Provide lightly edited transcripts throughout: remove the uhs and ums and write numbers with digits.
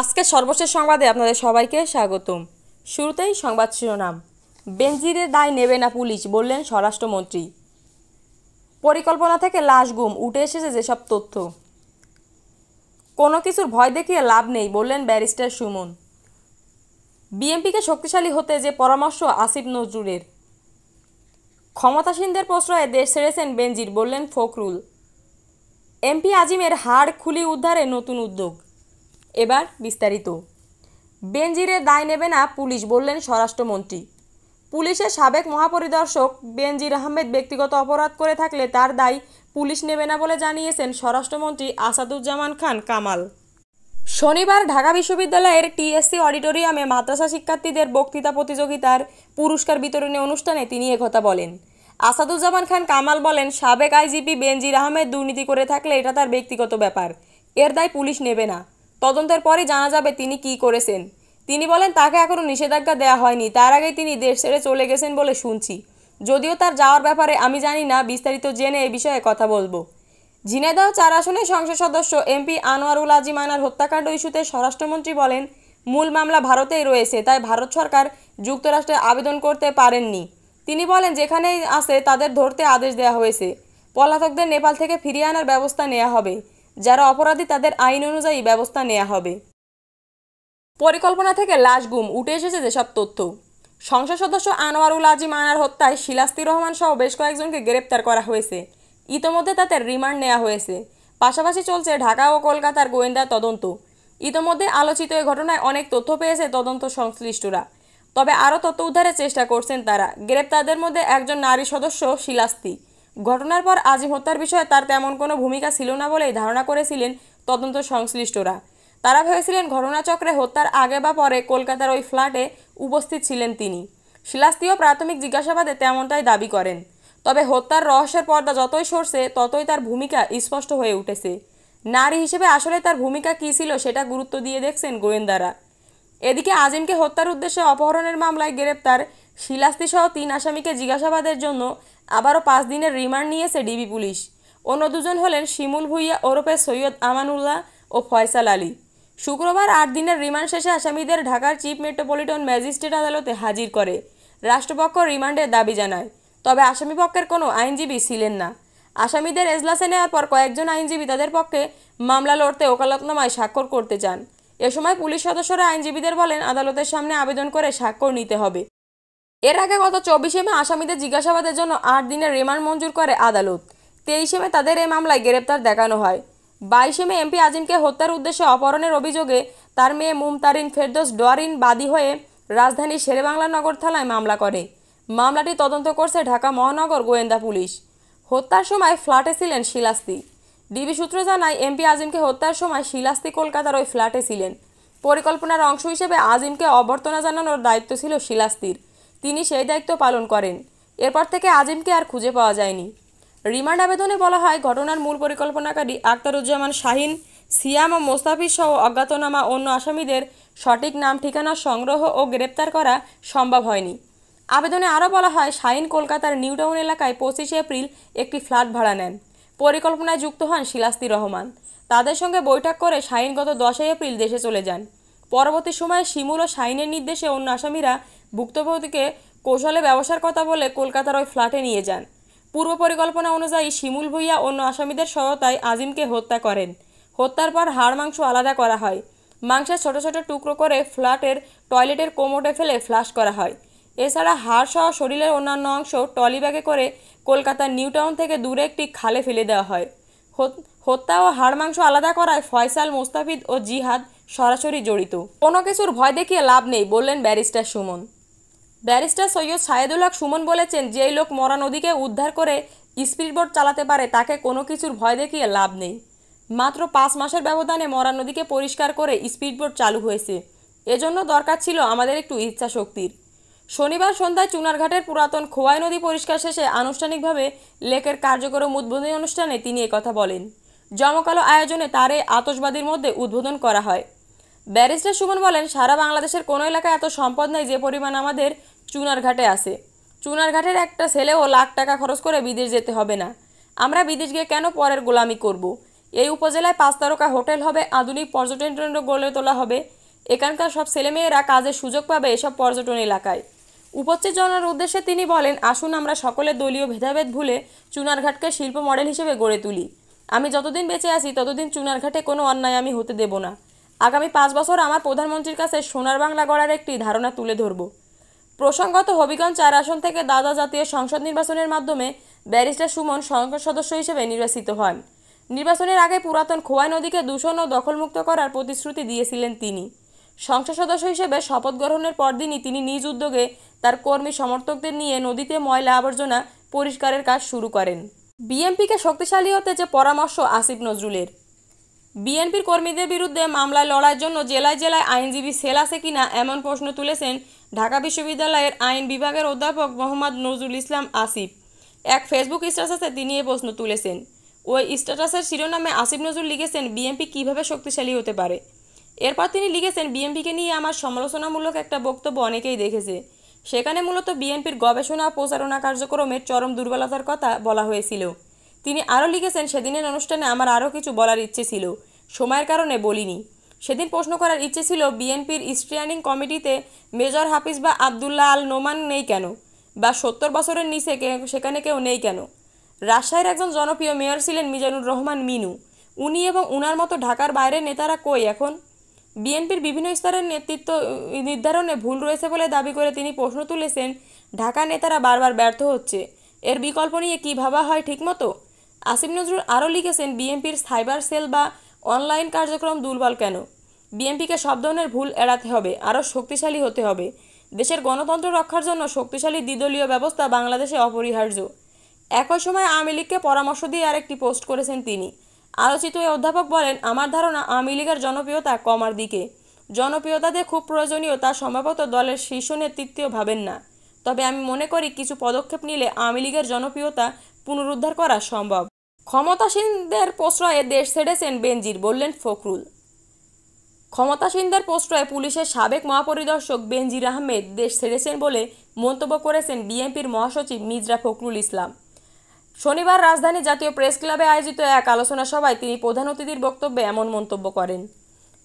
আজকে সর্বশেষ সংবাদে আপনাদের সবাইকে স্বাগতম। শুরুতেই সংবাদ শিরোনাম। বেনজিরের দায় নেবে না পুলিশ, বললেন স্বরাষ্ট্রমন্ত্রী। পরিকল্পনা থেকে লাশ গুম, উঠে এসেছে যেসব তথ্য। কোনো কিছুর ভয় দেখিয়ে লাভ নেই, বললেন ব্যারিস্টার সুমন। বিএনপিকে শক্তিশালী হতে যে পরামর্শ আসিফ নজরুলের। ক্ষমতাসীনদের প্রশ্রয়ে দেশ ছেড়েছেন বেনজির, বললেন ফখরুল। এমপি আজিমের হাড় খুলি উদ্ধারে নতুন উদ্যোগ। এবার বিস্তারিত। বেনজিরের দায় নেবে না পুলিশ, বললেন স্বরাষ্ট্রমন্ত্রী। পুলিশের সাবেক মহাপরিদর্শক বেনজির আহমেদ ব্যক্তিগত অপরাধ করে থাকলে তার দায় পুলিশ নেবে না বলে জানিয়েছেন স্বরাষ্ট্রমন্ত্রী আসাদুজ্জামান খান কামাল। শনিবার ঢাকা বিশ্ববিদ্যালয়ের টিএসসি অডিটোরিয়ামে মাদ্রাসা শিক্ষার্থীদের বক্তৃতা প্রতিযোগিতার পুরস্কার বিতরণী অনুষ্ঠানে তিনি একথা বলেন। আসাদুজ্জামান খান কামাল বলেন, সাবেক আইজিপি বেনজির আহমেদ দুর্নীতি করে থাকলে এটা তার ব্যক্তিগত ব্যাপার, এর দায় পুলিশ নেবে না। তদন্তের পরে জানা যাবে তিনি কি করেছেন। তিনি বলেন, তাকে এখনও নিষেধাজ্ঞা দেওয়া হয়নি, তার আগেই তিনি দেশ ছেড়ে চলে গেছেন বলে শুনছি। যদিও তার যাওয়ার ব্যাপারে আমি জানি না, বিস্তারিত জেনে এ বিষয়ে কথা বলবো। ঝিনাইদহ 4 আসনের সংসদ সদস্য এমপি আনোয়ারুল আজিম আনার হত্যাকাণ্ড ইস্যুতে স্বরাষ্ট্রমন্ত্রী বলেন, মূল মামলা ভারতেই রয়েছে, তাই ভারত সরকার যুক্তরাষ্ট্রে আবেদন করতে পারেননি। তিনি বলেন, যেখানেই আছে তাদের ধরতে আদেশ দেওয়া হয়েছে। পলাতকদের নেপাল থেকে ফিরিয়ে আনার ব্যবস্থা নেওয়া হবে, যারা অপরাধী তাদের আইন অনুযায়ী ব্যবস্থা নেওয়া হবে। পরিকল্পনা থেকে লাশ গুম, উঠে এসেছে যেসব তথ্য। সংসদ সদস্য আনোয়ারুল আজিম আনার হত্যায় শিলাস্তি রহমান সহ বেশ কয়েকজনকে গ্রেপ্তার করা হয়েছে। ইতোমধ্যে তাদের রিমান্ড নেওয়া হয়েছে। পাশাপাশি চলছে ঢাকা ও কলকাতার গোয়েন্দা তদন্ত। ইতোমধ্যে আলোচিত এই ঘটনায় অনেক তথ্য পেয়েছে তদন্ত সংশ্লিষ্টরা, তবে আরও তথ্য উদ্ধারের চেষ্টা করছেন তারা। গ্রেপ্তারদের মধ্যে একজন নারী সদস্য শিলাস্তি। ঘটনার পর আজিম হত্যার বিষয়ে তার তেমন কোনো ভূমিকা ছিল না বলেই ধারণা করেছিলেন তদন্ত সংশ্লিষ্টরা। তারা ভেবেছিলেন ঘটনাচক্রে হত্যার আগে বা পরে কলকাতার ওই ফ্ল্যাটে উপস্থিত ছিলেন তিনি। শিলাস্তিও প্রাথমিক জিজ্ঞাসাবাদে তেমনটাই দাবি করেন। তবে হত্যার রহস্যের পর্দা যতই সরছে ততই তার ভূমিকা স্পষ্ট হয়ে উঠেছে। নারী হিসেবে আসলে তার ভূমিকা কী ছিল সেটা গুরুত্ব দিয়ে দেখছেন গোয়েন্দারা। এদিকে আজিমকে হত্যার উদ্দেশ্যে অপহরণের মামলায় গ্রেপ্তার শিলাস্তিসহ 3 আসামিকে জিজ্ঞাসাবাদের জন্য আবারও 5 দিনের রিমান্ড নিয়েছে ডিবি পুলিশ। অন্য দুজন হলেন শিমুল ভুইয়া ওরফে সৈয়দ আমানুল্লাহ ও ফয়সাল আলী। শুক্রবার 8 দিনের রিমান্ড শেষে আসামিদের ঢাকার চিফ মেট্রোপলিটন ম্যাজিস্ট্রেট আদালতে হাজির করে রাষ্ট্রপক্ষ রিমান্ডের দাবি জানায়। তবে আসামিপক্ষের কোনো আইনজীবী ছিলেন না। আসামিদের এজলাসে নেওয়ার পর কয়েকজন আইনজীবী তাদের পক্ষে মামলা লড়তে ওকালতনামায় স্বাক্ষর করতে চান। এ সময় পুলিশ সদস্যরা আইনজীবীদের বলেন, আদালতের সামনে আবেদন করে স্বাক্ষর নিতে হবে। এর আগে গত 24 মে আসামিদের জিজ্ঞাসাবাদের জন্য 8 দিনের রিমান্ড মঞ্জুর করে আদালত। 23 মে তাদের এই মামলায় গ্রেপ্তার দেখানো হয়। 22 মে এমপি আজিমকে হত্যার উদ্দেশ্যে অপহরণের অভিযোগে তার মেয়ে মুমতারিন ফেরদৌস ডোয়ারিন বাদী হয়ে রাজধানীর শেরেবাংলা নগর থানায় মামলা করে। মামলাটি তদন্ত করছে ঢাকা মহানগর গোয়েন্দা পুলিশ। হত্যার সময় ফ্ল্যাটে ছিলেন শিলাস্তি। ডিবি সূত্র জানায়, এমপি আজিমকে হত্যার সময় শিলাস্তি কলকাতার ওই ফ্ল্যাটে ছিলেন। পরিকল্পনার অংশ হিসেবে আজিমকে অভ্যর্থনা জানানোর দায়িত্ব ছিল শিলাস্তির। তিনি সেই দায়িত্ব পালন করেন। এরপর থেকে আজিমকে আর খুঁজে পাওয়া যায়নি। রিমান্ড আবেদনে বলা হয়, ঘটনার মূল পরিকল্পনাকারী আখতারুজ্জামান শাহিন, সিয়াম ও মোস্তাফিজ সহ অজ্ঞাতনামা অন্য আসামিদের সঠিক নাম ঠিকানা সংগ্রহ ও গ্রেপ্তার করা সম্ভব হয়নি। আবেদনে আরও বলা হয়, শাহিন কলকাতার নিউ টাউন এলাকায় 25 এপ্রিল একটি ফ্ল্যাট ভাড়া নেন। পরিকল্পনায় যুক্ত হন শিলাস্তি রহমান। তাদের সঙ্গে বৈঠক করে শাহিন গত 10 এপ্রিল দেশে চলে যান। পরবর্তী সময়ে শিমুল ও শাহিনের নির্দেশে অন্য আসামিরা ভুক্তভোগীকে কৌশলে ব্যবসার কথা বলে কলকাতার ওই ফ্ল্যাটে নিয়ে যান। পূর্ব পরিকল্পনা অনুযায়ী শিমুল ভুইয়া অন্য আসামিদের সহায়তায় আজিমকে হত্যা করেন। হত্যার পর হাড় মাংস আলাদা করা হয়। মাংসের ছোট ছোট টুকরো করে ফ্ল্যাটের টয়লেটের কোমোডে ফেলে ফ্লাশ করা হয়। এছাড়া হাড় সহ শরীরের অন্যান্য অংশ ট্রলি ব্যাগে করে কলকাতার নিউ টাউন থেকে দূরে একটি খালে ফেলে দেওয়া হয়। হত্যা ও হাড় মাংস আলাদা করায় ফয়সাল, মোস্তাফিজ ও জিহাদ সরাসরি জড়িত। কোনো কিছুর ভয় দেখিয়ে লাভ নেই, বললেন ব্যারিস্টার সুমন। ব্যারিস্টার সৈয়দ সায়েদুল হক সুমন বলেছেন, যেই লোক মরা নদীকে উদ্ধার করে স্পিডবোট চালাতে পারে তাকে কোনো কিছুর ভয় দেখিয়ে লাভ নেই। মাত্র 5 মাসের ব্যবধানে মরা নদীকে পরিষ্কার করে স্পিডবোট চালু হয়েছে। এজন্য দরকার ছিল আমাদের একটু ইচ্ছা শক্তির। শনিবার সন্ধ্যায় চুনারঘাটের পুরাতন খোয়াই নদী পরিষ্কার শেষে আনুষ্ঠানিকভাবে লেকের কার্যক্রম উদ্বোধনী অনুষ্ঠানে তিনি একথা বলেন। জমকালো আয়োজনে তার এই আতশবাদীর মধ্যে উদ্বোধন করা হয়। ব্যারিস্টার সুমন বলেন, সারা বাংলাদেশের কোনো এলাকায় এত সম্পদ নেই যে পরিমাণ আমাদের চুনারঘাটে আছে। চুনারঘাটের একটা ছেলেও লাখ টাকা খরচ করে বিদেশ যেতে হবে না। আমরা বিদেশ গিয়ে কেন পরের গোলামি করব? এই উপজেলায় 5 তারকা হোটেল হবে, আধুনিক পর্যটন কেন্দ্র গড়ে তোলা হবে। এখানকার সব ছেলেমেয়েরা কাজের সুযোগ পাবে এসব পর্যটন এলাকায়। উপস্থিত জনের উদ্দেশ্যে তিনি বলেন, আসুন আমরা সকলে দলীয় ভেদাভেদ ভুলে চুনারঘাটকে শিল্প মডেল হিসেবে গড়ে তুলি। আমি যতদিন বেঁচে আছি ততদিন চুনারঘাটে কোনো অন্যায় আমি হতে দেব না। আগামী 5 বছর আমার প্রধানমন্ত্রীর কাছে সোনার বাংলা গড়ার একটি ধারণা তুলে ধরব। প্রসঙ্গত হবিগঞ্জ 4 আসন থেকে দাদা জাতীয় সংসদ নির্বাচনের মাধ্যমে ব্যারিস্টার সুমন সংসদ সদস্য হিসেবে নির্বাচিত হন। নির্বাচনের আগে পুরাতন খোয়াই নদীকে দূষণ ও দখলমুক্ত করার প্রতিশ্রুতি দিয়েছিলেন তিনি। সংসদ সদস্য হিসেবে শপথ গ্রহণের পরদিনই তিনি নিজ উদ্যোগে তার কর্মী সমর্থকদের নিয়ে নদীতে ময়লা আবর্জনা পরিষ্কারের কাজ শুরু করেন। বিএনপিকে শক্তিশালী হতে যে পরামর্শ আসিফ নজরুলের। বিএনপির কর্মীদের বিরুদ্ধে মামলায় লড়াইয়ের জন্য জেলায় জেলায় আইনজীবী সেল আছে কিনা এমন প্রশ্ন তুলেছেন ঢাকা বিশ্ববিদ্যালয়ের আইন বিভাগের অধ্যাপক মোহাম্মদ নজরুল ইসলাম আসিফ। এক ফেসবুক স্ট্যাটাসে তিনি এ প্রশ্ন তুলেছেন। ওই স্ট্যাটাসের শিরোনামে আসিফ নজরুল লিখেছেন, বিএনপি কিভাবে শক্তিশালী হতে পারে। এরপর তিনি লিখেছেন, বিএনপিকে নিয়ে আমার সমালোচনামূলক একটা বক্তব্য অনেকেই দেখেছে। সেখানে মূলত বিএনপির গবেষণা ও প্রচারণা কার্যক্রমের চরম দুর্বলতার কথা বলা হয়েছিল। তিনি আরও লিখেছেন, সেদিনের অনুষ্ঠানে আমার আরও কিছু বলার ইচ্ছে ছিল, সময়ের কারণে বলিনি। সেদিন প্রশ্ন করার ইচ্ছে ছিল, বিএনপির স্ট্যান্ডিং কমিটিতে মেজর হাফিজ বা আবদুল্লাহ আল নোমান নেই কেন, বা 70 বছরের নিচে সেখানে কেউ নেই কেন। রাজশাহীর একজন জনপ্রিয় মেয়র ছিলেন মিজানুর রহমান মিনু। উনি এবং উনার মতো ঢাকার বাইরের নেতারা কই এখন? বিএনপির বিভিন্ন স্তরের নেতৃত্ব নির্ধারণে ভুল রয়েছে বলে দাবি করে তিনি প্রশ্ন তুলেছেন, ঢাকার নেতারা বারবার ব্যর্থ হচ্ছে, এর বিকল্প নিয়ে কী ভাবা হয় ঠিকমতো? আসিফ নজরুল আরও লিখেছেন, বিএনপির সাইবার সেল বা অনলাইন কার্যক্রম দুর্বল কেন? বিএনপিকে সব ধরনের ভুল এড়াতে হবে, আরও শক্তিশালী হতে হবে। দেশের গণতন্ত্র রক্ষার জন্য শক্তিশালী দ্বিদলীয় ব্যবস্থা বাংলাদেশে অপরিহার্য। একই সময় আওয়ামী লীগকে পরামর্শ দিয়ে আরেকটি পোস্ট করেছেন তিনি। আলোচিত এই অধ্যাপক বলেন, আমার ধারণা আওয়ামী লীগের জনপ্রিয়তা কমার দিকে। জনপ্রিয়তা যে খুব প্রয়োজনীয় তা সম্ভবত দলের শীর্ষ নেতৃত্বও ভাবেন না। তবে আমি মনে করি কিছু পদক্ষেপ নিলে আওয়ামী লীগের জনপ্রিয়তা পুনরুদ্ধার করা সম্ভব। ক্ষমতাসীনদের প্রশ্রয়ে দেশ ছেড়েছেন বেনজির, বললেন ফখরুল। ক্ষমতাসীনদের প্রশ্রয়ে পুলিশের সাবেক মহাপরিদর্শক বেনজির আহমেদ দেশ ছেড়েছেন বলে মন্তব্য করেছেন বিএনপির মহাসচিব মির্জা ফখরুল ইসলাম। শনিবার রাজধানী জাতীয় প্রেস ক্লাবে আয়োজিত এক আলোচনা সভায় তিনি প্রধান অতিথির বক্তব্যে এমন মন্তব্য করেন।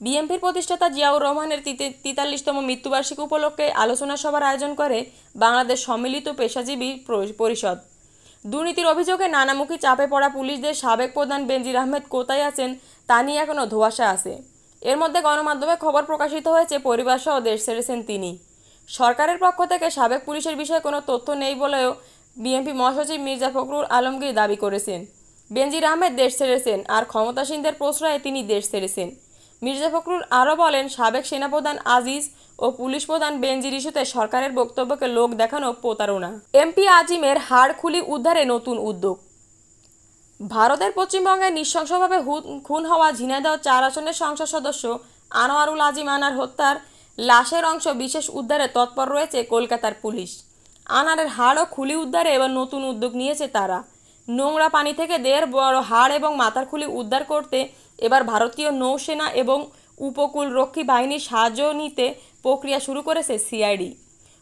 বিএনপির প্রতিষ্ঠাতা জিয়াউর রহমানের 43তম মৃত্যুবার্ষিকী উপলক্ষে আলোচনা সভার আয়োজন করে বাংলাদেশ সম্মিলিত পেশাজীবী পরিষদ। দুর্নীতির অভিযোগে নানামুখী চাপে পড়া পুলিশদের সাবেক প্রধান বেনজির আহমেদ কোথায় আছেন তা নিয়ে এখনও ধোঁয়াশা আছে। এর মধ্যে গণমাধ্যমে খবর প্রকাশিত হয়েছে পরিবারসহ দেশ ছেড়েছেন তিনি। সরকারের পক্ষ থেকে সাবেক পুলিশের বিষয়ে কোনো তথ্য নেই বলেও বিএনপি মহাসচিব মির্জা ফখরুল আলমগীর দাবি করেছেন। বেনজির আহমেদ দেশ ছেড়েছেন আর ক্ষমতাসীনদের প্রশ্রয়ে তিনি দেশ ছেড়েছেন। মির্জা ফখরুল আরও বলেন, সাবেক সেনাপ্রধান আজিজ ও পুলিশ প্রধান বেনজির ইস্যুতে সরকারের বক্তব্যকে লোক দেখানো প্রতারণা। এমপি আজিমের হাড় খুলি উদ্ধারে নতুন উদ্যোগ। ভারতের পশ্চিমবঙ্গে নৃশংসভাবে খুন হওয়া ঝিনাইদহ 4 আসনের সংসদ সদস্য আনোয়ারুল আজিম আনার হত্যার লাশের অংশ বিশেষ উদ্ধারে তৎপর রয়েছে কলকাতার পুলিশ। আনারের হাড় ও খুলি উদ্ধারে এবার নতুন উদ্যোগ নিয়েছে তারা। নোংরা পানি থেকে দেড় বড় হাড় এবং মাথার খুলি উদ্ধার করতে এবার ভারতীয় নৌসেনা এবং উপকূলরক্ষী বাহিনীর সাহায্য নিতে প্রক্রিয়া শুরু করেছে সিআইডি।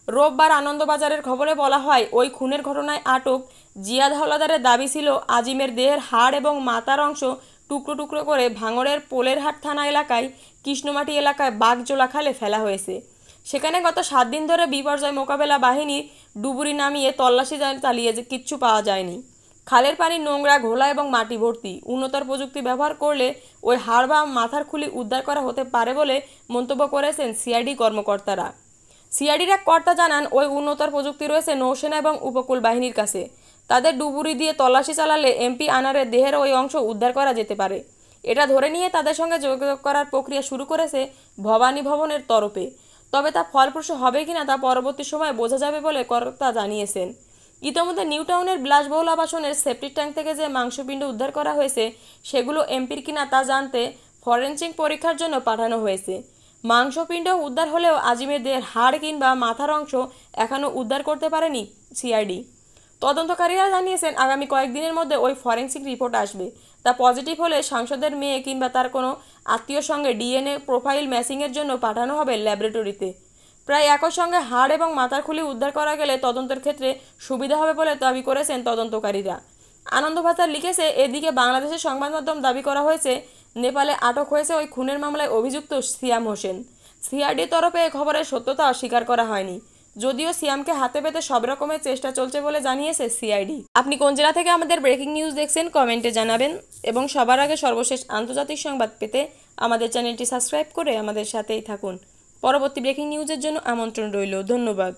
রোববার আনন্দবাজারের খবরে বলা হয়, ওই খুনের ঘটনায় আটক জিয়াদ হাওলাদারের দাবি ছিল আজিমের দেহের হাড় এবং মাথার অংশ টুকরো টুকরো করে ভাঙড়ের পোলেরহাট থানা এলাকায় কৃষ্ণমাটি এলাকায় বাগজোলা খালে ফেলা হয়েছে। সেখানে গত 7 দিন ধরে বিপর্যয় মোকাবেলা বাহিনী ডুবুরি নামিয়ে তল্লাশি চালিয়ে কিচ্ছু পাওয়া যায়নি। খালের পানি নোংরা, ঘোলা এবং মাটি ভর্তি। উন্নতর প্রযুক্তি ব্যবহার করলে ওই হাড় বা মাথার খুলি উদ্ধার করা হতে পারে বলে মন্তব্য করেছেন সিআইডি কর্মকর্তারা। সিআইডির এক কর্তা জানান, ওই উন্নতর প্রযুক্তি রয়েছে নৌসেনা এবং উপকূল বাহিনীর কাছে। তাদের ডুবুরি দিয়ে তল্লাশি চালালে এমপি আনারের দেহের ওই অংশ উদ্ধার করা যেতে পারে। এটা ধরে নিয়ে তাদের সঙ্গে যোগাযোগ করার প্রক্রিয়া শুরু করেছে ভবানী ভবনের তরফে। তবে তা ফলপ্রসূ হবে কিনা তা পরবর্তী সময়ে বোঝা যাবে বলে কর্তা জানিয়েছেন। ইতোমধ্যে নিউ টাউনের বিলাসবহুল আবাসনের সেপ্টিক ট্যাঙ্ক থেকে যে মাংসপিণ্ড উদ্ধার করা হয়েছে সেগুলো এমপির কিনা তা জানতে ফরেনসিক পরীক্ষার জন্য পাঠানো হয়েছে। মাংসপিণ্ড উদ্ধার হলেও আজিমের দেহের হাড় কিংবা মাথার অংশ এখনও উদ্ধার করতে পারেনি সিআইডি। তদন্তকারীরা জানিয়েছেন, আগামী কয়েকদিনের মধ্যে ওই ফরেনসিক রিপোর্ট আসবে। তা পজিটিভ হলে সাংসদের মেয়ে কিংবা তার কোনো আত্মীয়র সঙ্গে ডিএনএ প্রোফাইল ম্যাচিংয়ের জন্য পাঠানো হবে ল্যাবরেটরিতে। প্রায় একই সঙ্গে হাড় এবং মাথার খুলি উদ্ধার করা গেলে তদন্তের ক্ষেত্রে সুবিধা হবে বলে দাবি করেছেন তদন্তকারীরা। আনন্দবাজার লিখেছে, এদিকে বাংলাদেশের সংবাদ মাধ্যম দাবি করা হয়েছে নেপালে আটক হয়েছে ওই খুনের মামলায় অভিযুক্ত সিয়াম হোসেন। সিআইডির তরফে এ খবরের সত্যতা অস্বীকার করা হয়নি, যদিও সিয়ামকে হাতে পেতে সব রকমের চেষ্টা চলছে বলে জানিয়েছে সিআইডি। আপনি কোন জেলা থেকে আমাদের ব্রেকিং নিউজ দেখছেন কমেন্টে জানাবেন, এবং সবার আগে সর্বশেষ আন্তর্জাতিক সংবাদ পেতে আমাদের চ্যানেলটি সাবস্ক্রাইব করে আমাদের সাথেই থাকুন। পরবর্তী ব্রেকিং নিউজের জন্য আমন্ত্রণ রইল। ধন্যবাদ।